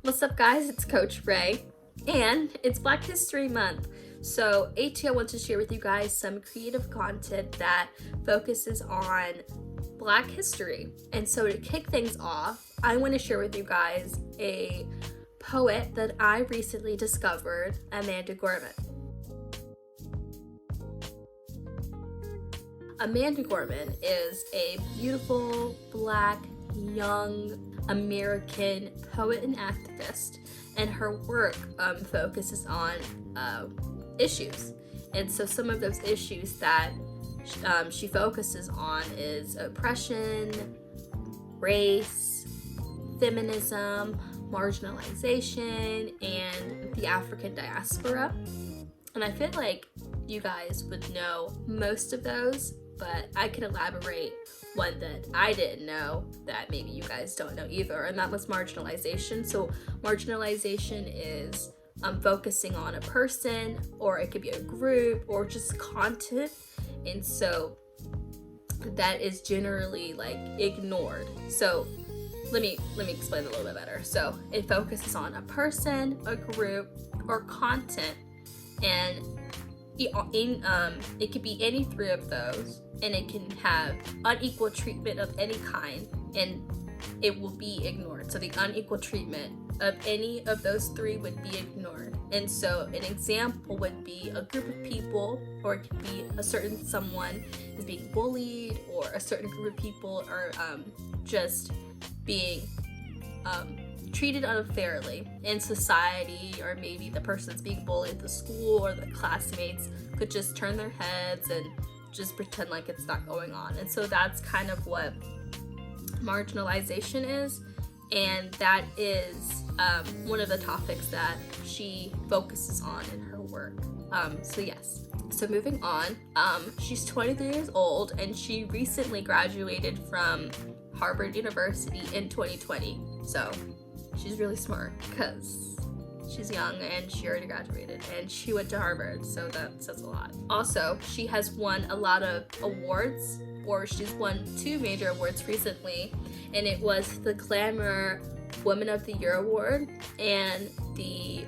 What's up, guys? It's Coach Ray, and it's Black History Month. So I want to share with you guys some creative content that focuses on Black history. And so to kick things off, I want to share with you guys a poet that I recently discovered, Amanda Gorman. Amanda Gorman is a beautiful, Black, young American poet and activist, and her work focuses on issues. And so some of those issues that she focuses on is oppression, race, feminism, marginalization, and the African diaspora. And I feel like you guys would know most of those, but I can elaborate one that I didn't know that maybe you guys don't know either, and that was marginalization. So marginalization is focusing on a person, or it could be a group, or just content, and so that is generally like ignored. So let me explain a little bit better. So it focuses on a person, a group, or content, and it could be any three of those, and it can have unequal treatment of any kind, and it will be ignored. So the unequal treatment of any of those three would be ignored. And so an example would be a group of people, or it could be a certain someone is being bullied, or a certain group of people are just being treated unfairly in society, or maybe the person's being bullied at the school, or the classmates could just turn their heads and just pretend like it's not going on. And so that's kind of what marginalization is, and that is one of the topics that she focuses on in her work. So moving on, she's 23 years old, and she recently graduated from Harvard University in 2020. So she's really smart because she's young and she already graduated, and she went to Harvard, so that says a lot. Also, she has won a lot of awards, or she's won 2 major awards recently, and it was the Glamour Woman of the Year Award and the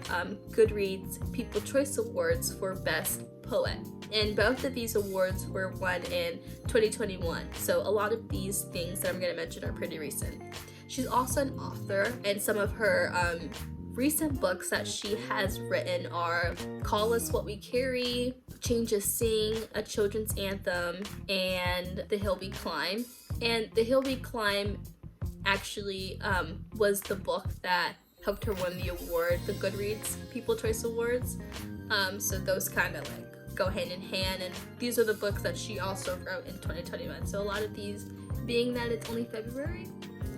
Goodreads People Choice Awards for Best Poet. And both of these awards were won in 2021. So a lot of these things that I'm going to mention are pretty recent. She's also an author, and some of her recent books that she has written are Call Us What We Carry, Changes Sing, A Children's Anthem, and The Hill We Climb. And The Hill We Climb actually was the book that helped her win the award, the Goodreads People Choice Awards. So those kind of like go hand in hand, and these are the books that she also wrote in 2021. So a lot of these, being that it's only February,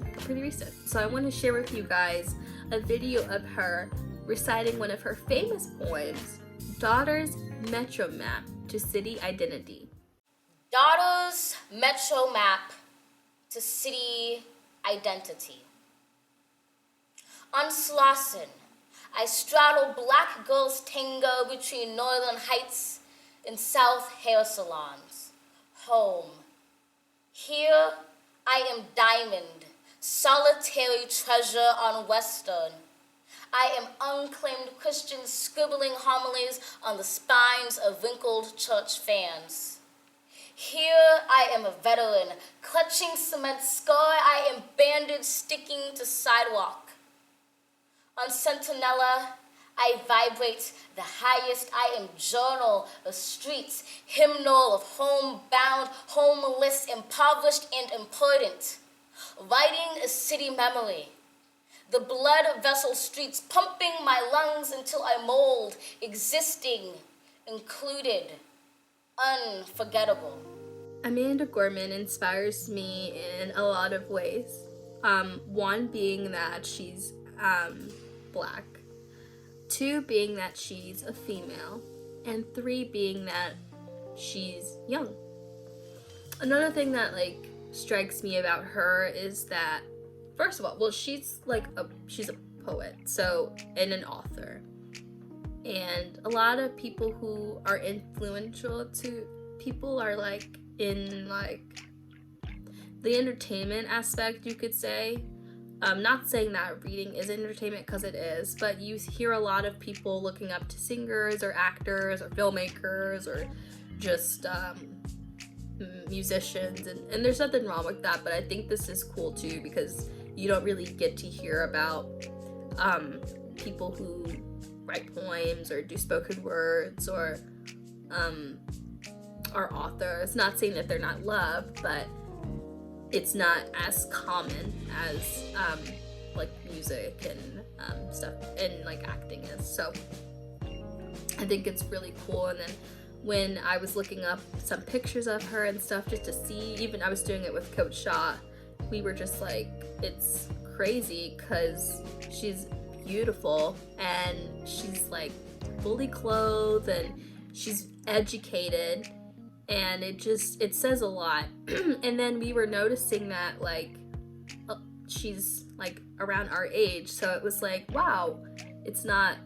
are pretty recent. So I want to share with you guys a video of her reciting one of her famous poems, Daughter's Metro Map to City Identity. Daughter's Metro Map to City Identity. On Slauson, I straddle black girls' tango between Northern Heights and South hair salons. Home. Here I am diamond, solitary treasure on Western. I am unclaimed Christian scribbling homilies on the spines of wrinkled church fans. Here I am a veteran, clutching cement scar. I am bandaged, sticking to sidewalk. On Centinela, I vibrate the highest. I am journal of streets, hymnal of homebound, homeless, impoverished, and important. Writing a city memory. The blood vessel streets pumping my lungs until I mold, existing, included, unforgettable. Amanda Gorman inspires me in a lot of ways. One being that she's Black, 2 being that she's a female, and 3 being that she's young. Another thing that like strikes me about her is that, first of all, well, she's a poet, so, and an author, and a lot of people who are influential to people are like in like the entertainment aspect, you could say. Not saying that reading is entertainment, because it is, but you hear a lot of people looking up to singers or actors or filmmakers or just musicians, and there's nothing wrong with that, but I think this is cool too, because you don't really get to hear about people who write poems or do spoken words or are authors. Not saying that they're not loved, but it's not as common as like music and stuff and like acting is. So I think it's really cool. And then when I was looking up some pictures of her and stuff just to see, even I was doing it with Coach Shaw, we were just like, it's crazy because she's beautiful and she's like fully clothed and she's educated, and it says a lot. And then we were noticing that like she's like around our age, so it was like, wow, it's not,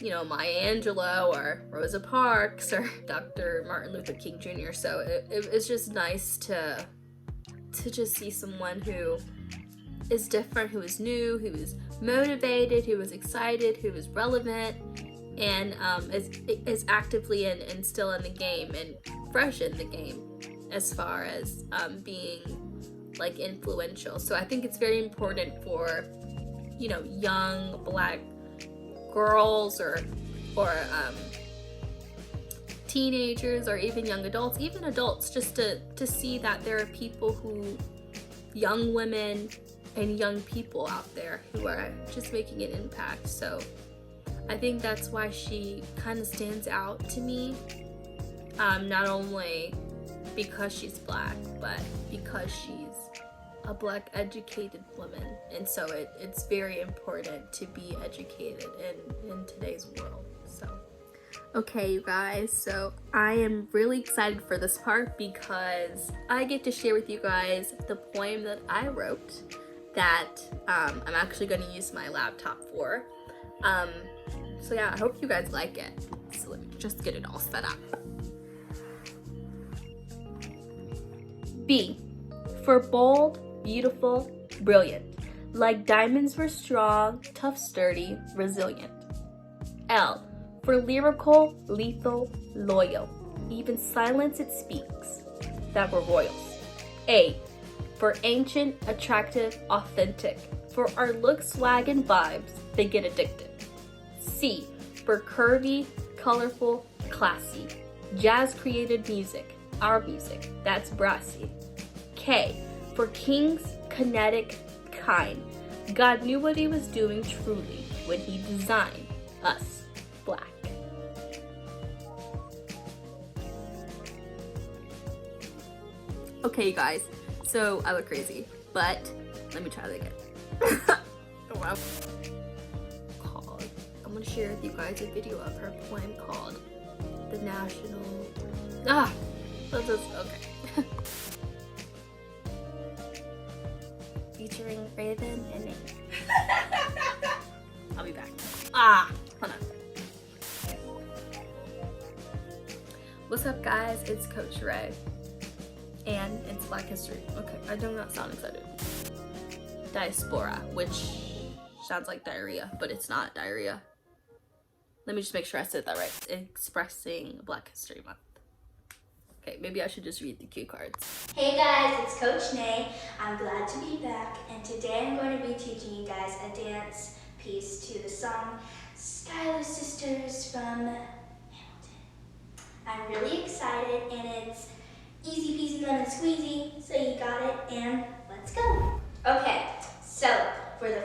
you know, Maya Angelou or Rosa Parks or Dr. Martin Luther King Jr. So it was just nice to just see someone who is different, who is new, who is motivated, who is excited, who is relevant, and is actively and still in the game and fresh in the game as far as being like influential. So I think it's very important for, you know, young Black girls or teenagers or even young adults, even adults, just to see that there are people who, young women and young people out there who are just making an impact. So I think that's why she kind of stands out to me, not only because she's Black, but because she's a Black educated woman. And so it's very important to be educated in today's world. So okay, you guys, so I am really excited for this part because I get to share with you guys the poem that I wrote that I'm actually going to use my laptop for. So yeah, I hope you guys like it. So let me just get it all set up. B, for bold, beautiful, brilliant. Like diamonds we're strong, tough, sturdy, resilient. L, for lyrical, lethal, loyal. Even silence it speaks that we're royals. A, for ancient, attractive, authentic. For our look, swag, and vibes, they get addicted. C, for curvy, colorful, classy. Jazz created music, our music, that's brassy. K, for kings, kinetic, kind. God knew what he was doing truly when he designed us Black. Okay, you guys, so I look crazy, but let me try that again. Oh, wow. I'm gonna share with you guys a video of her poem called The National. That's just okay. Featuring Raven and me. I'll be back. Hold on. What's up, guys? It's Coach Ray. And it's Black History. Okay, I do not sound excited. Diaspora, which sounds like diarrhea, but it's not diarrhea. Let me just make sure I said that right. Expressing Black History Month. Okay, maybe I should just read the cue cards. Hey guys, it's Coach Nay. I'm glad to be back, and today I'm going to be teaching you guys a dance piece to the song Schuyler Sisters from Hamilton. I'm really excited, and it's easy peasy lemon squeezy, so you got it, and let's go. Okay, so